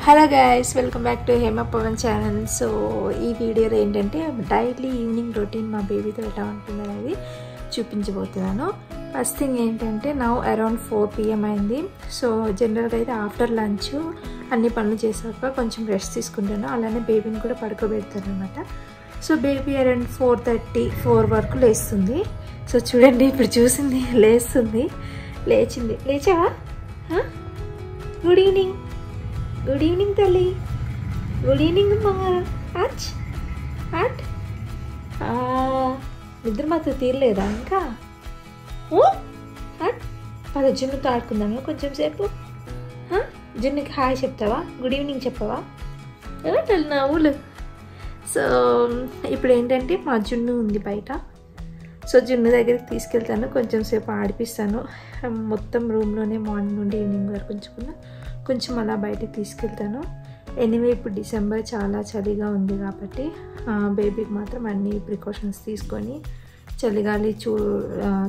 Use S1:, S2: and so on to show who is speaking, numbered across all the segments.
S1: Hello guys, welcome back to Hema Pavan channel. So ఈ వీడియోలో ఏంటంటే డైలీ ఈవినింగ్ రొటీన్ మా బేబీతో ఎలా ఉంటుంది అనేది చూపించబోతున్నాను. ఫస్ట్ థింగ్ ఏంటంటే నౌ అరౌండ్ 4 PM అయింది. సో జనరల్గా అయితే ఆఫ్టర్ లంచ్ అన్ని పనులు చేసాక కొంచెం రెస్ట్ తీసుకుంటాను, అలానే బేబీని కూడా పడుకోబెడతాను అనమాట. సో బేబీ అరౌండ్ 4:30 వరకు లేస్తుంది. సో చూడండి, ఇప్పుడు చూసింది లేస్తుంది, లేచింది. లేచావా? గుడ్ ఈవినింగ్, గుడ్ ఈవినింగ్ తల్లి, గుడ్ ఈవినింగ్ బంగారం. నిద్ర మాత్రం తీరలేదా ఇంకా? పద జున్నుతో ఆడుకుందాము కొంచెం సేపు. జున్నుకి హాయ్ చెప్తావా, గుడ్ ఈవినింగ్ చెప్పవా? తల్లి నవ్వులు. సో ఇప్పుడు ఏంటంటే మా జున్ను ఉంది బయట. సో జున్ను దగ్గరికి తీసుకెళ్తాను, కొంచెం సేపు ఆడిపిస్తాను. మొత్తం రూమ్లోనే మార్నింగ్ నుండి ఈవినింగ్ వరకు ఉంచుకున్నా, కొంచెం అలా బయటికి తీసుకెళ్తాను. ఎనీవే ఇప్పుడు డిసెంబర్, చాలా చలిగా ఉంది కాబట్టి బేబీకి మాత్రం అన్ని ప్రికాషన్స్ తీసుకొని చలిగాలి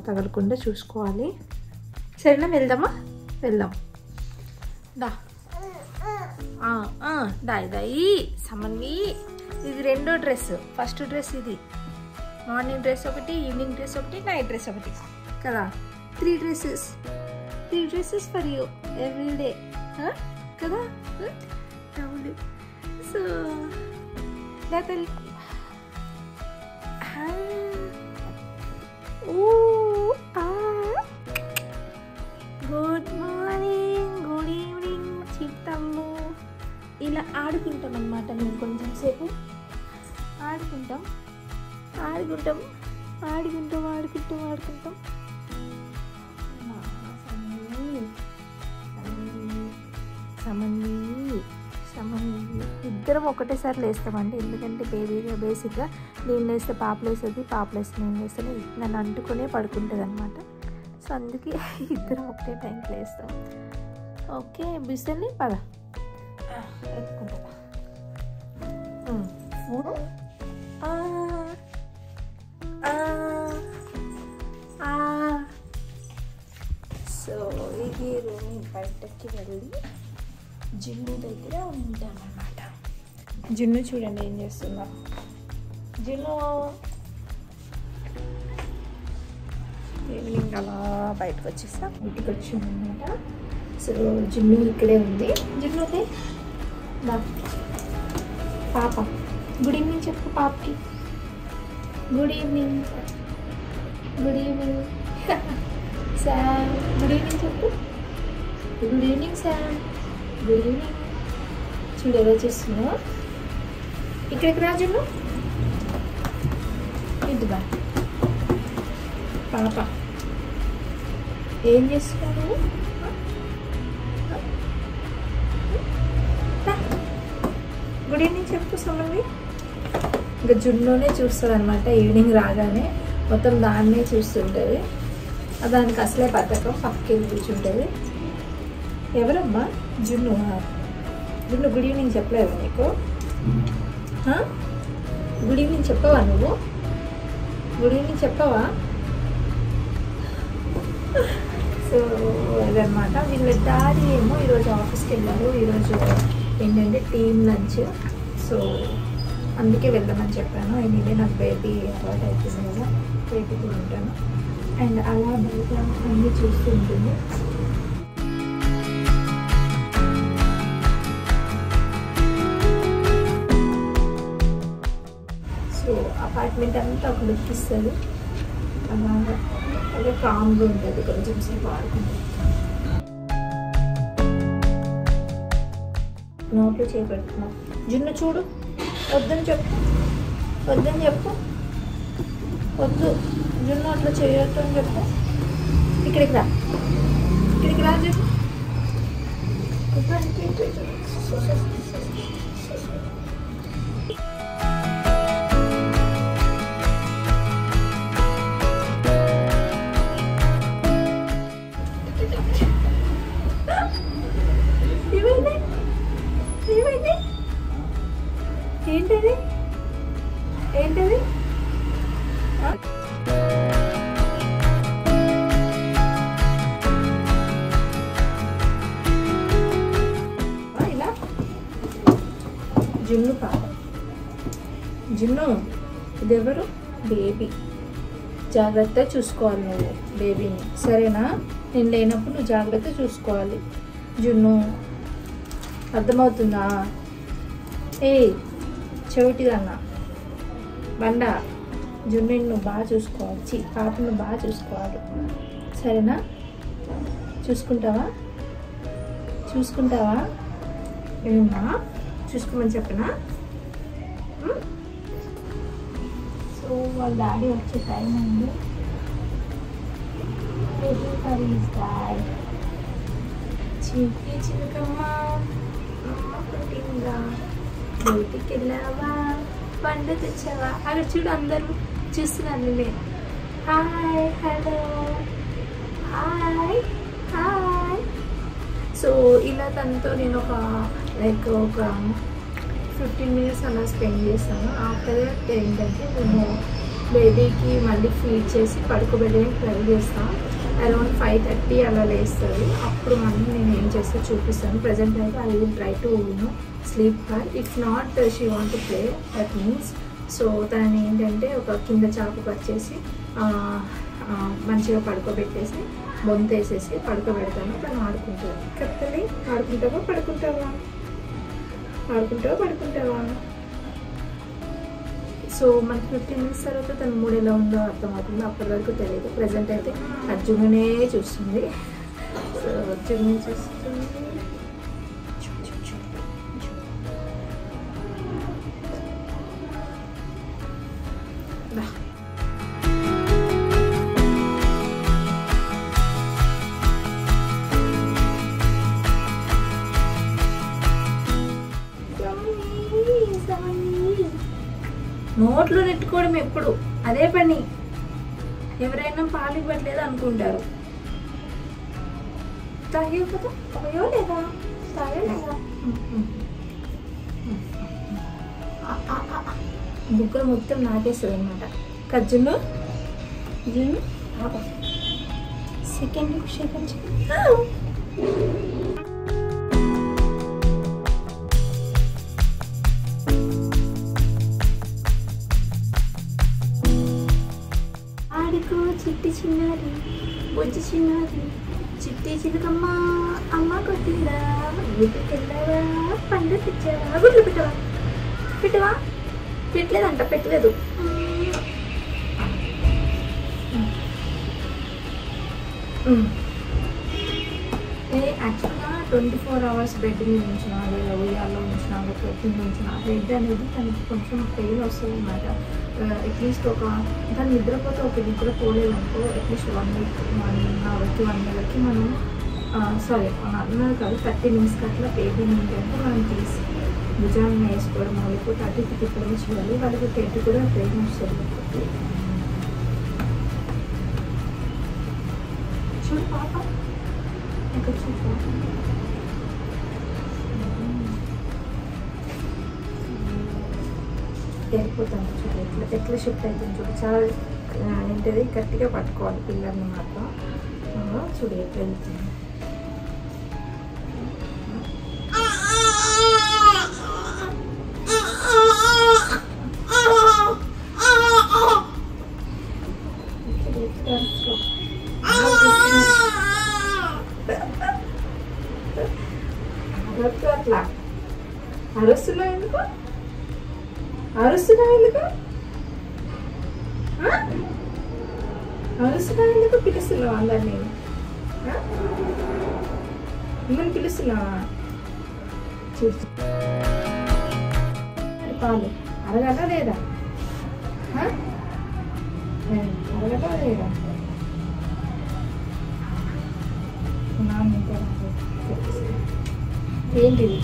S1: తగలకుండా చూసుకోవాలి. సరేనా, వెళ్దామా? వెళ్దాం దా. దాయి సమన్వి. ఇది రెండో డ్రెస్. ఫస్ట్ డ్రెస్ ఇది, మార్నింగ్ డ్రెస్ ఒకటి, ఈవినింగ్ డ్రెస్ ఒకటి, నైట్ డ్రెస్ ఒకటి కదా. 3 dresses for you every day కదా. సో దాతల్ గుడ్ మార్నింగ్, గుడ్ ఈవినింగ్ చిత్తమ్ము. ఇలా ఆడుకుంటాం అన్నమాట. మేము కొంచెం సేపు ఆడుకుంటాం. ఇద్దరం ఒకటేసారి లేస్తామండి, ఎందుకంటే బేసిక్గా నేను లేస్తే పాప లేస్తుంది, పాప లేస్తే నేను లేస్తాను, నన్ను అంటుకునే పడుకుంటుంది అనమాట. సో అందుకే ఇద్దరం ఒకటే టైంకి లేస్తాం. ఓకే బిస్సల్ని పద ఎత్తుకుంటా. సో ఇది రూమ్ బయటకి వెళ్ళి జున్ను దగ్గర ఉంటామన్నమాట. జున్ను చూడండి ఏం చేస్తుందో. జున్ను ఈవినింగ్ అలా బయటకు వచ్చేస్తా, ఇంటికి వచ్చిందన్నమాట. సో జున్ను ఇక్కడే ఉంది. జున్నుకి పాప గుడ్ ఈవినింగ్ చెప్పు పాపకి. Good evening, good evening Sam. Good evening చెప్పు. Good evening Sam, good evening. చూడు ఎలా చేస్తున్నావు. ఇక్కడికి రాజును ఇదిగా. పాప ఏం చేస్తున్నావు? గుడ్ ఈవినింగ్ చెప్పు సమన్వి. ఇంకా జున్నునే చూస్తుంది అనమాట. ఈవినింగ్ రాగానే మొత్తం దాన్నే చూస్తుంటుంది. దానికి అసలే బద్ధకం, పక్కకి కూర్చుంటుంది. ఎవరమ్మా? జున్ను. జున్ను గుడ్ ఈవినింగ్ చెప్పలేదు నీకు? గుడ్ ఈవినింగ్ చెప్పవా నువ్వు? గుడ్ ఈవినింగ్ చెప్పవా? సో అదనమాట. వీళ్ళ డాడీ ఏమో ఈరోజు ఆఫీస్కి వెళ్ళారు. ఈరోజు ఏంటంటే టీమ్ లంచ్. సో అందుకే వెళ్దామని చెప్పాను. ఎనీవే నాకు బేబీ అలవాటు అవుతుంది కదా, బేబీతో ఉంటాను. అండ్ అలా బయట అన్నీ చూస్తూ ఉంటుంది. సో అపార్ట్మెంట్ అంతా ఒక లుక్ ఇస్తుంది. అలాగే కామ్గా ఉంటుంది, కొంచెం సేపు ఆడుకుంటుంది. నోట్లో చేపెడుతున్నాం. జున్ను చూడు, వద్దని చెప్పు, వద్దని చెప్పు, వద్దు జున్ను అట్లా చేయొద్దు అని చెప్పు. ఇక్కడికి రా, ఇక్కడికి రా జున్ను. ఏంటది ఏంటది? ఇలా జున్ను పాప. జున్ను ఇది ఎవరు? బేబీ. జాగ్రత్తగా చూసుకోవాలి నువ్వు బేబీని, సరేనా? నేను లేనప్పుడు నువ్వు జాగ్రత్త చూసుకోవాలి. జున్ను అర్థమవుతుందా? చెవిటిదన్న బండ. జున్నుని నువ్వు బాగా చూసుకోవాలి, పాపను బాగా చూసుకోవాలి, సరేనా? చూసుకుంటావా? ఏమన్నా చూసుకోమని చెప్పనా? సో వాళ్ళ డాడీ వచ్చే టైం ఉంది. చిట్టి చిలకమ్మ అమ్మ పుట్టిందా, బయటికి వెళ్ళావా, పండు తెచ్చావా? అక్కడ చూడు అందరూ చూస్తున్నారు. నేను hi hello hi hi. So ఇలా తనతో నేను ఒక 15 minutes అలా స్పెండ్ చేస్తాను. ఆఫ్టర్ దట్ ఏంటంటే నేను బేబీకి మళ్ళీ ఫీడ్ చేసి పడుకోబెట్టడానికి ట్రై చేస్తాను. అరౌండ్ 5:30 అలా లేస్తుంది. అప్పుడు మళ్ళీ నేను ఏం చేస్తా చూపిస్తాను. ప్రజెంట్ అయితే I will try to sleep her. If not she want to play, that means. So తనని ఏంటంటే ఒక కింద చాపు పరిచేసి మంచిగా పడుకోబెట్టేసి బొంతేసేసి పడుకోబెడతాను. తను ఆడుకుంటాను. కరెక్ట్లీ పడుకుంటావా? సో మనకి 15 minutes తర్వాత తన మూడు ఎలా ఉందో అర్థమవుతుంది. అప్పటి వరకు తెలియదు. ప్రజెంట్ అయితే అర్జునునే చూస్తుంది. సో అర్జునునే చూస్తుంది. నోట్లో నెట్టుకోవడం ఎప్పుడు అదే పని. ఎవరైనా పాలు ఇవ్వట్లేదు అనుకుంటారు. తాగేపోతా తాగో లేదా బుగ్గలు మొత్తం నాకేస్తుంది అనమాట. కజ్జును సెకండ్ ఆడుకో చిట్టి చిన్నది బొజ్జి చిన్నది చిట్టి చిలుకమ్మ అమ్మ కొట్టిందా, వీటికెళ్ళావా, పండు తెచ్చావా, గుడ్లు పెట్టలేదంట. పెట్టలేదు. యాక్చువల్గా 24 hours బెడ్ మీద ఉంచినా లేదా ఉయ్యాల్లో ఉంచినా లేదా ఉంచినా బెడ్ అనేది తనకి కొంచెం పెయిన్ వస్తుంది అన్నమాట. అట్లీస్ట్ దాన్ని నిద్రపోతే ఒక నిద్ర పోలేదనుకో అట్లీస్ట్ 1 week 1 hourకి 1 yearకి మనం అన్నారు కాదు 30 minutes అట్లా బేబీని ఏంటంటే మనం తీసి భుజాన్ని వేసుకోవడం లేకపోతే అటు ఇటు తిప్పడం చేయాలి. వాళ్ళకి పెట్టి కూడా పెయిన్ వస్తుంది. చూడు పాప ఇక్కడ చూడు వెళ్ళిపోతాను. చూడు ఎట్లా షిఫ్ట్ అవుతుంది. చూడు చాలా ఏంటది గట్టిగా పట్టుకోవాలి పిల్లల్ని మాత్రం. చూడు ఎట్లా వెళ్తుంది. అట్లా అరుస్తున్నావు ఎందుకు? పిలుస్తున్నావు అందరినీ? మిమ్మల్ని పిలుస్తున్నావా? చూసి పాలు అరగట లేదా? ఏంటిది?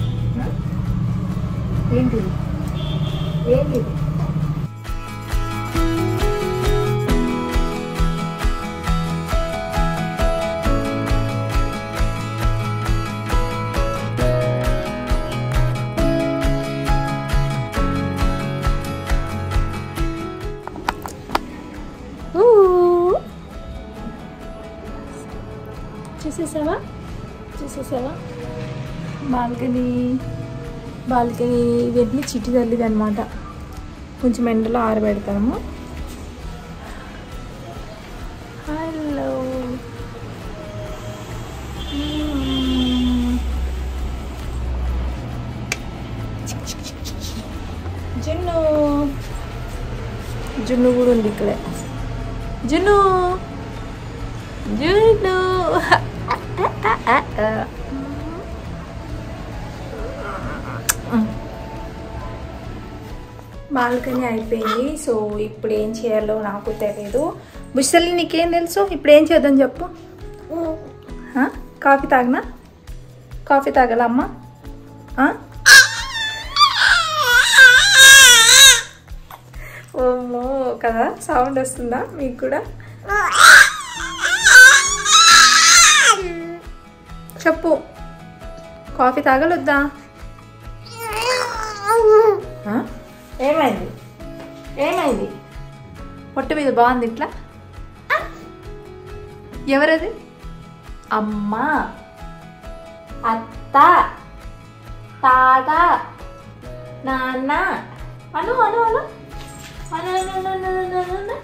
S1: చూసేసావా బాల్కనీ బాల్కనీ ఇవన్నీ చిట్టి తల్లిది అనమాట. కొంచెం ఎండలో ఆరబెడతాము. హలో జున్ను, జున్ను కూడా ఉంది ఇక్కడే. జున్ను జున్ను బాల్కనీ అయిపోయింది. సో ఇప్పుడు ఏం చేయాలో నాకు తెలియదు. బుషలి నీకేం తెలుసు? ఇప్పుడు ఏం చేద్దాం చెప్పు. కాఫీ తాగనా? కాఫీ తాగలా అమ్మ? ఓమో కదా, సౌండ్ వస్తుందా మీకు కూడా? చెప్పు, కాఫీ తాగలొద్దా? ఏమైంది? ఏమైంది? పొట్టు మీద బాగుంది ఇట్లా. ఎవరది? అమ్మ, అత్త, తాత, నాన్న అను అను అను అను అను.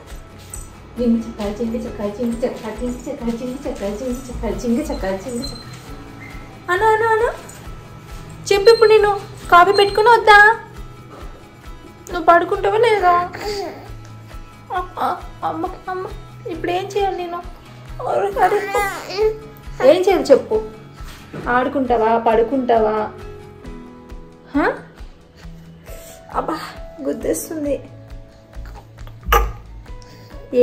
S1: జింగి చక్క జింగి చక్క జింగి చక్క జింగి చక్క జింగి చక్క జింగి చక్క జింగి చక్క జింగి చక్క అను అను అను. చెప్పు ఇప్పుడు నేను కాఫీ పెట్టుకుని వద్దా? నువ్వు పడుకుంటావా లేదా? అమ్మ అమ్మ ఇప్పుడు ఏం చేయాలి నేను? ఏం చేయాలి చెప్పు. ఆడుకుంటావా, పడుకుంటావా? అబ్బా గుర్తొస్తుంది.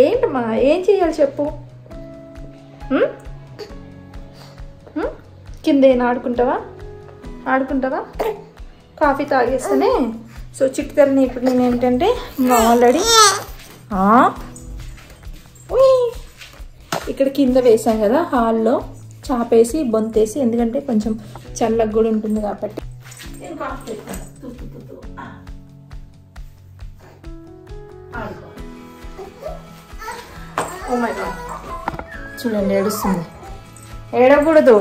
S1: ఏంటమ్మా ఏం చేయాలి చెప్పు. కిందేనా ఆడుకుంటావా? ఆడుకుంటావా? కాఫీ తాగేస్తానే. సో చిట్టుతల్లిని ఇప్పుడు నేను ఏంటంటే ఆల్రెడీ ఇక్కడ కింద వేసాం కదా హాల్లో, చాపేసి బొంతేసి, ఎందుకంటే కొంచెం చల్లగా కూడా ఉంటుంది కాబట్టి. నేను కాఫీ పెడతాను. ఓ మై గాడ్, చూడండి ఏడుస్తుంది. ఏడవకూడదు,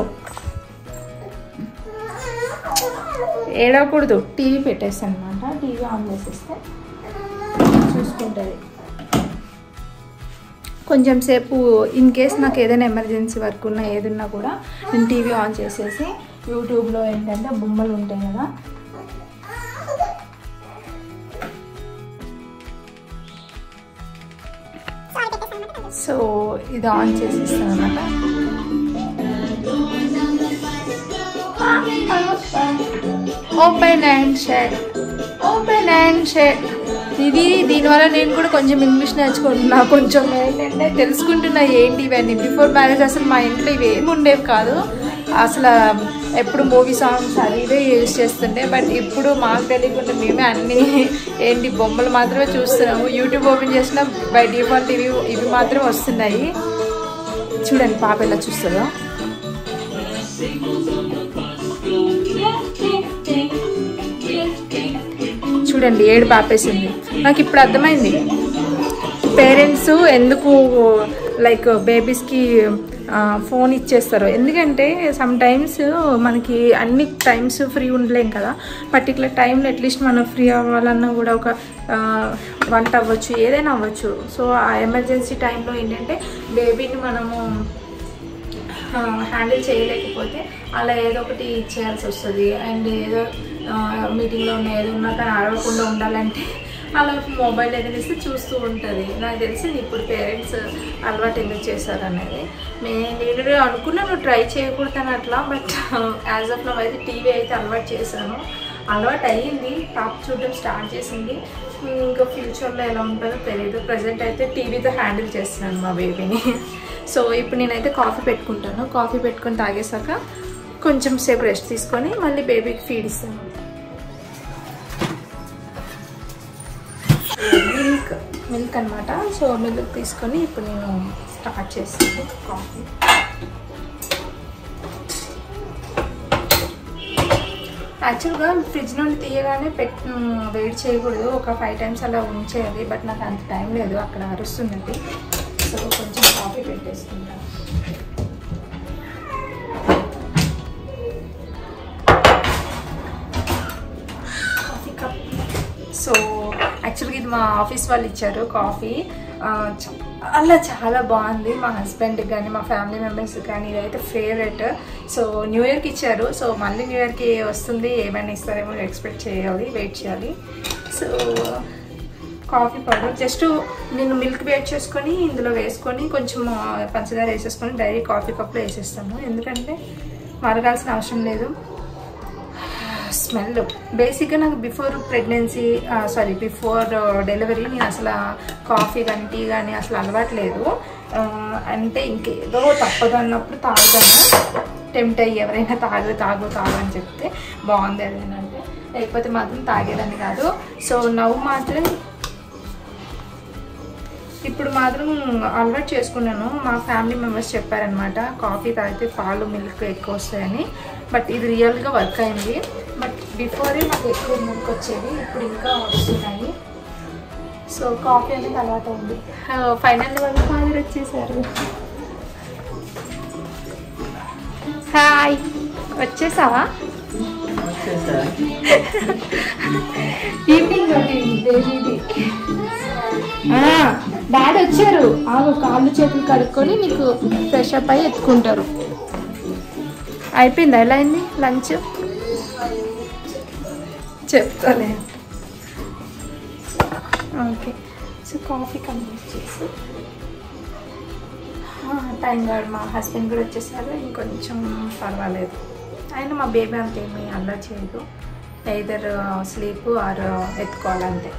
S1: ఏడవకూడదు. టీవీ పెట్టేస్తాను అనమాట. టీవీ ఆన్ చేసేస్తే చూసుకుంటుంది. కొంచెం సేపు ఇన్ కేస్ నాకు ఏదైనా ఎమర్జెన్సీ వర్క్ ఉన్నా ఏదున్నా కూడా నేను టీవీ ఆన్ చేసేసి యూట్యూబ్లో ఏంటంటే బొమ్మలు ఉంటాయి కదా, సో ఇది ఆన్ చేసేస్తాను అనమాట. Open and shut, open and shut. దీనివల్ల నేను కూడా కొంచెం ఇంగ్లీష్ నేర్చుకుంటున్నా. కొంచెం ఏంటంటే తెలుసుకుంటున్నా ఏంటి ఇవన్నీ. బిఫోర్ మ్యారేజ్ అసలు మా ఇంట్లో ఇవి ఏమి ఉండేవి కాదు. అసలు ఎప్పుడు మూవీ సాంగ్స్ అది ఇవే యూజ్ చేస్తుండే. బట్ ఇప్పుడు మాకు తెలియకుండా మేమే అన్నీ ఏంటి బొమ్మలు మాత్రమే చూస్తున్నాము. యూట్యూబ్ ఓపెన్ చేసినా బై డిఫాల్ట్ ఇవి మాత్రం వస్తున్నాయి. చూడండి పాప ఎలా చూస్తుందో. చూడండి ఏడు పాపేసింది. నాకు ఇప్పుడు అర్థమైంది పేరెంట్స్ ఎందుకు లైక్ బేబీస్కి ఫోన్ ఇచ్చేస్తారు. ఎందుకంటే సమ్ టైమ్స్ మనకి అన్ని టైమ్స్ ఫ్రీ ఉండలేం కదా. పర్టికులర్ టైంలో అట్లీస్ట్ మనం ఫ్రీ అవ్వాలన్నా కూడా ఒక వంట అవ్వచ్చు, ఏదైనా అవ్వచ్చు. సో ఆ ఎమర్జెన్సీ టైంలో ఏంటంటే బేబీని మనము హ్యాండిల్ చేయలేకపోతే అలా ఏదో ఒకటి ఇచ్చేయాల్సి వస్తుంది. అండ్ ఏదో మీటింగ్లో ఉన్న ఏదో ఉన్నా కానీ అడగకుండా ఉండాలంటే అలా మొబైల్ ఏదైనా ఇస్తే చూస్తూ ఉంటుంది. నాకు తెలిసి ఇప్పుడు పేరెంట్స్ అలవాటు ఎందుకు చేశారు అనేది. నేను అనుకున్నాను ట్రై చేయకూడదని అట్లా. బట్ యాజ్ ఆఫ్ నౌ అయితే టీవీ అయితే అలవాటు చేశాను. అలవాటు అయ్యింది, పాప చూడడం స్టార్ట్ చేసింది. ఇంకా ఫ్యూచర్లో ఎలా ఉంటుందో తెలియదు. ప్రజెంట్ అయితే టీవీతో హ్యాండిల్ చేస్తున్నాను మా బేబీని. సో ఇప్పుడు నేనైతే కాఫీ పెట్టుకుంటాను. కాఫీ పెట్టుకొని తాగేసాక కొంచెం సేపు రెస్ట్ తీసుకొని మళ్ళీ బేబీకి ఫీడ్ ఇస్తాను. మిల్క్ అనమాట. సో మిల్క్ తీసుకొని ఇప్పుడు నేను స్టార్ట్ చేస్తాను కాఫీ. యాక్చువల్గా ఫ్రిడ్జ్ నుండి తీయగానే వెయిట్ చేయకూడదు, ఒక 5 times అలా ఉంచేయాలి. బట్ నాకు అంత టైం లేదు, అక్కడ అరుస్తుందండి. సో కొంచెం కాఫీ పెట్టేసుకుంటాను. సో యాక్చువల్గా ఇది మా ఆఫీస్ వాళ్ళు ఇచ్చారు కాఫీ. అలా చాలా బాగుంది. మా హస్బెండ్కి కానీ మా ఫ్యామిలీ మెంబర్స్కి కానీ ఇదైతే ఫేవరెట్. సో న్యూ ఇయర్కి ఇచ్చారు. సో మళ్ళీ న్యూ ఇయర్కి వస్తుంది, ఏమైనా ఇస్తారేమో ఎక్స్పెక్ట్ చేయాలి, వెయిట్ చేయాలి. సో కాఫీ పౌడర్ జస్ట్ నేను మిల్క్ వేట్ చేసుకొని ఇందులో వేసుకొని కొంచెం పంచదార వేసేసుకొని డైరెక్ట్ కాఫీ కప్లో వేసేస్తాను. ఎందుకంటే మరగాల్సిన అవసరం లేదు. స్మెల్ బేసిక్గా నాకు బిఫోర్ డెలివరీ నేను అసలు కాఫీ కానీ టీ కానీ అసలు అలవాట్లేదు. అంటే ఇంకేదో తప్పదు అన్నప్పుడు తాగుతాను. టెంప్ట్ అయ్యి ఎవరైనా తాగు అని చెప్తే బాగుంది అది అంటే, లేకపోతే మాత్రం తాగేదాన్ని కాదు. సో ఇప్పుడు మాత్రం అలవాటు చేసుకున్నాను. మా ఫ్యామిలీ మెంబర్స్ చెప్పారనమాట కాఫీ తాగితే పాలు మిల్క్ ఎక్కువ వస్తాయని. బట్ ఇది రియల్గా వర్క్ అయింది. బట్ బిఫోరే మాకు ఎక్కువ మిల్క్ వచ్చేది, ఇప్పుడు ఇంకా వస్తున్నాయి. సో కాఫీ అనేది అలవాటు అయింది. ఫైనల్ వాళ్ళ ఫాదర్ వచ్చేసారు. హాయ్, వచ్చేసావా? ఈవినింగ్ డైలీ డాడీ వచ్చారు. కాళ్ళు చేతులు కడుక్కొని నీకు ఫ్రెష్ అప్ అయ్యి ఎత్తుకుంటారు. అయిపోయిందా? ఎలా అయింది లంచ్? చెప్తాలే. ఓకే, సో కాఫీ కంప్లీట్ చేసి థ్యాంక్ గాడ్ మా హస్బెండ్ కూడా వచ్చేసారు. ఇంకొంచెం పర్వాలేదు. అయినా మా బేబీ అంతేమీ అల్లరి చేయదు. ఎయిదర్ స్లీప్ ఆర్ ఎత్తుకోవాలంటే.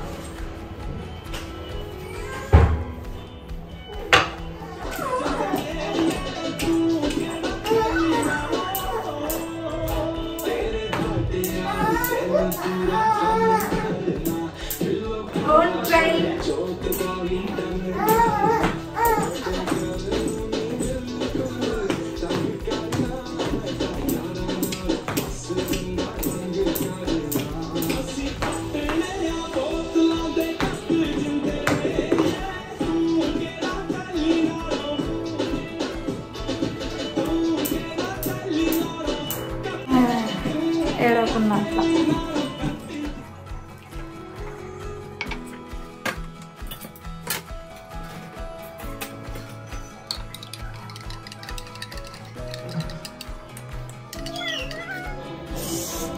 S1: ఏడవకుండా అట్లా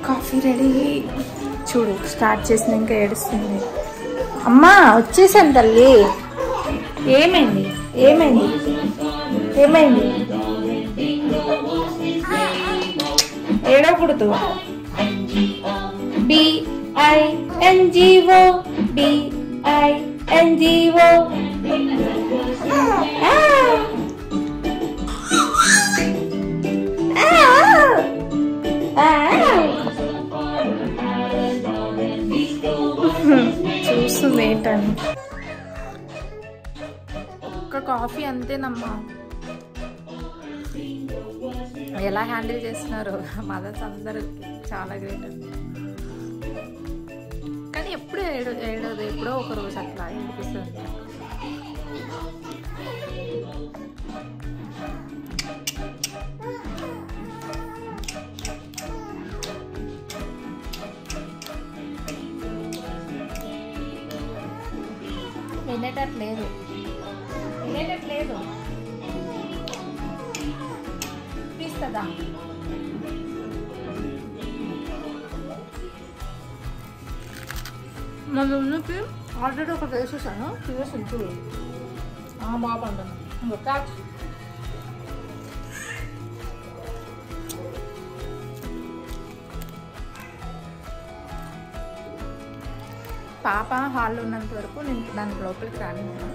S1: కాఫీ రెడీ. చూడు స్టార్ట్ చేసిన ఇంకా ఏడుస్తుంది. అమ్మా వచ్చేసాను తల్లి. ఏమైంది? ఏడవకూడదు. BINGO చూస్తుంది ఏంటని. ఒక్క కాఫీ అంతేనమ్మా. ఎలా హ్యాండిల్ చేస్తున్నారు మదర్స్ అందరూ, చాలా గ్రేట్. కానీ ఎప్పుడు ఏడవదు, ఎప్పుడో ఒక రోజు అట్లా అనిపిస్తుంది. వినేటట్లేదు. తీస్తుందా? మా మమ్మీకి ఆల్రెడీ ఒక వేసేసాను, తీసేసాను చూడు. బాగా పండును ఇంకా. పాప హాల్లో ఉన్నంత వరకు నేను దాని లోపలికి రానివ్వను.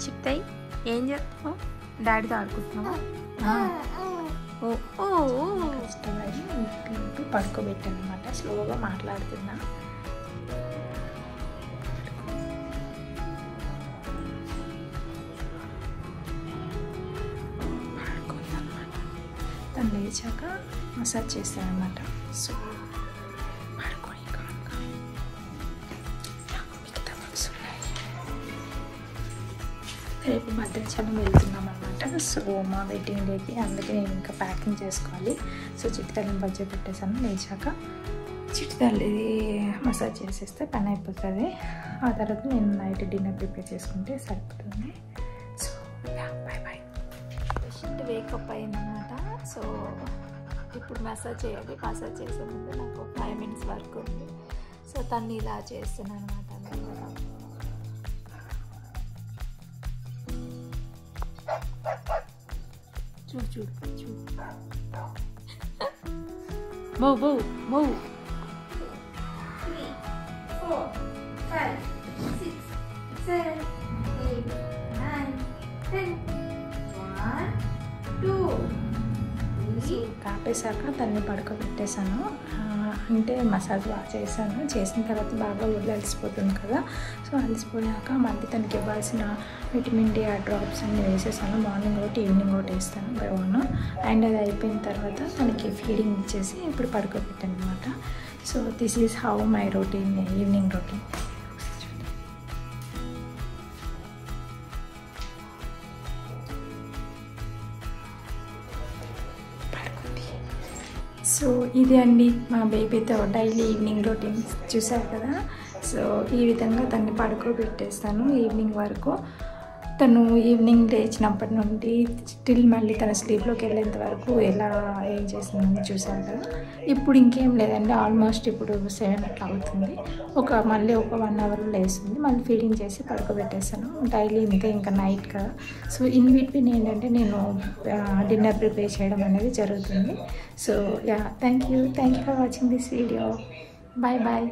S1: చిక్తాయి. ఏం చేస్తావు? డాడీతో ఆడుకుంటున్నావా? కష్టపడి పడుకోబెట్టాను అనమాట. స్లోగా మాట్లాడుతున్నా. పడుకుందనమాట. తను లేచాక మసాజ్ చేస్తానమాట. సో పడుకొని రేపు భద్రాచలం వెళ్తున్నాం అనమాట. సో మా వెడ్డింగ్ డేకి, అందుకే నేను ఇంకా ప్యాకింగ్ చేసుకోవాలి. సో చిట్టాలను బడ్జెట్ పెట్టేసాను. లేచాక చిట్టుతల్లి మసాజ్ చేసేస్తే పని అయిపోతుంది. ఆ తర్వాత నేను నైట్ డిన్నర్ ప్రిపేర్ చేసుకుంటే సరిపోతుంది. So bye bye. Patient wake up అయిందన్నమాట. సో ఇప్పుడు మసాజ్ చేయాలి. మసాజ్ చేసే ముందు నాకు 5 minutes వర్క్ ఉంది. సో తను ఇలా చేస్తున్నాను అనమాట. చూడు చూడు చూడు. మో మో మో. 3 4 5 6 7 8 9 10 1 2 కాపేశాక దాన్ని పడుకోబెట్టేశాను. అంటే మసాజ్ బాగా చేశాను. చేసిన తర్వాత బాగా ఒళ్ళు అలసిపోతుంది కదా. సో అలసిపోయాక మళ్ళీ తనకి ఇవ్వాల్సిన విటమిన్ డి డ్రాప్స్ అన్నీ వేసేసాను. మార్నింగ్ ఒకటి ఈవినింగ్ ఒకటి వేస్తాను బై 1. అండ్ అది అయిపోయిన తర్వాత తనకి ఫీడింగ్ ఇచ్చేసి ఇప్పుడు పడుకోబెట్టాను అనమాట. So this is how my routine, evening routine. So ఇది అండి మా బేబీతో డైలీ ఈవినింగ్ రొటీన్ చూసారు కదా. సో ఈ విధంగా తన్ని పడుకోబెట్టేస్తాను ఈవినింగ్ వరకు. తను ఈవినింగ్ లేచినప్పటి నుండి స్టిల్ మళ్ళీ తన స్లీప్లోకి వెళ్ళేంత వరకు ఎలా ఏం చేసిందని చూసారు కదా. ఇప్పుడు ఇంకేం లేదండి, ఆల్మోస్ట్ ఇప్పుడు 7 అట్లా అవుతుంది. మళ్ళీ ఒక 1 hour లేస్తుంది. మళ్ళీ ఫీడింగ్ చేసి పడుకోబెట్టేస్తాను. డైలీ ఇంకా నైట్ కదా. సో ఇన్ బిట్వీన్ ఏంటంటే నేను డిన్నర్ ప్రిపేర్ చేయడం అనేది జరుగుతుంది. So thank you for watching this video. Bye bye.